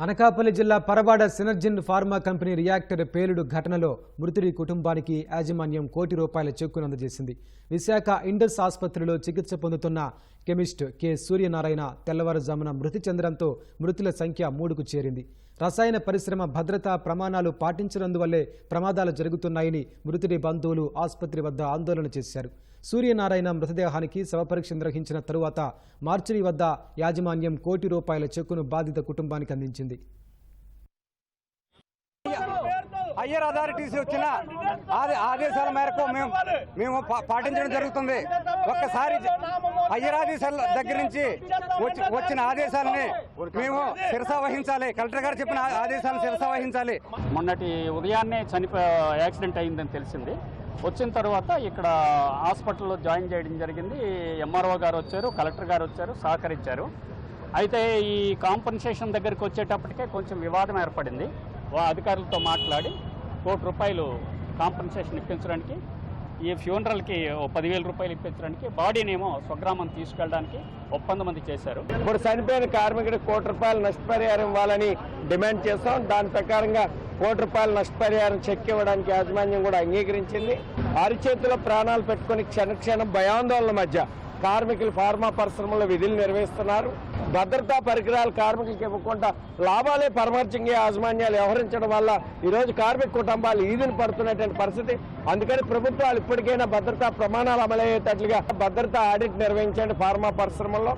అనకాపల్లి జిల్లా పరబాడ సినర్జిన్ pharma company reactor పేలుడు ఘటనలో మృతుడి కుటుంబానికి యాజమాన్యం ₹1 కోటి చెక్కును అందజేసింది. విశాఖ ఇండస్ ఆసుపత్రిలో చికిత్స పొందుతున్న కెమిస్ట్ కె సూర్యనారాయణ తెల్లవారుజామున మృతి చెందడంతో మృతుల సంఖ్య 3కు చేరింది. రసాయన పరిశ్రమ భద్రతా ప్రమాణాలు పాటించనందువల్లే ప్రమాదాలు జరుగుతున్నాయని మృతుడి బంధువులు ఆసుపత్రి వద్ద ఆందోళన చేశారు. సూర్యనారాయణ మృతదేహానికి శవపరీక్ష నిర్వహించిన తరువాత మార్చిరి వద్ద యాజమాన్యం ₹1 కోటి చెక్కును బాధిత కుటుంబానికి అందించింది. హయ్యర్ అథారిటీస్ వచ్చిన ఆదేశాల మేరకు మేము పాటించడం జరుగుతుంది. ఒక్కసారి హయ్యర్ ఆదేశాల దగ్గర నుంచి వచ్చిన ఆదేశాలని మేము శిరసా వహించాలి. కలెక్టర్ గారు చెప్పిన ఆదేశాలను శిరసా వహించాలి. మొన్నటి ఉదయాన్నే యాక్సిడెంట్ అయిందని తెలిసింది. వచ్చిన తర్వాత ఇక్కడ హాస్పిటల్లో జాయిన్ చేయడం జరిగింది. ఎంఆర్ఓ గారు వచ్చారు, కలెక్టర్ గారు వచ్చారు, సహకరించారు. అయితే ఈ కాంపన్సేషన్ దగ్గరికి వచ్చేటప్పటికే కొంచెం వివాదం ఏర్పడింది. అధికారులతో మాట్లాడి ₹1 కోటి కాంపన్సేషన్ ఇప్పించడానికి, ఈ ఫ్యూనరల్కి ₹10,000 ఇప్పించడానికి, బాడీనేమో స్వగ్రామం తీసుకెళ్ళడానికి ఒప్పందం చేశారు. ఇప్పుడు చనిపోయిన కార్మికుడికి ₹1 నష్టపరిహారం ఇవ్వాలని డిమాండ్ చేస్తాం. దాని ప్రకారంగా ₹1 నష్టపరిహారం చెక్ ఇవ్వడానికి యాజమాన్యం కూడా అంగీకరించింది. అరిచేతిలో ప్రాణాలు పెట్టుకుని క్షణక్షణం భయాందోళన మధ్య కార్మికులు ఫార్మా పరిశ్రమలో విధులు నిర్వహిస్తున్నారు. భద్రతా పరికరాలు కార్మికులకు ఇవ్వకుండా లాభాలే పరమార్చంగా యాజమాన్యాలు వ్యవహరించడం వల్ల ఈరోజు కార్మిక కుటుంబాలు ఈదిన పడుతున్నటువంటి పరిస్థితి. అందుకని ప్రభుత్వాలు ఇప్పటికైనా భద్రతా ప్రమాణాలు అమలయ్యేటట్లుగా భద్రతా ఆడిట్ నిర్వహించండి ఫార్మా పరిశ్రమల్లో.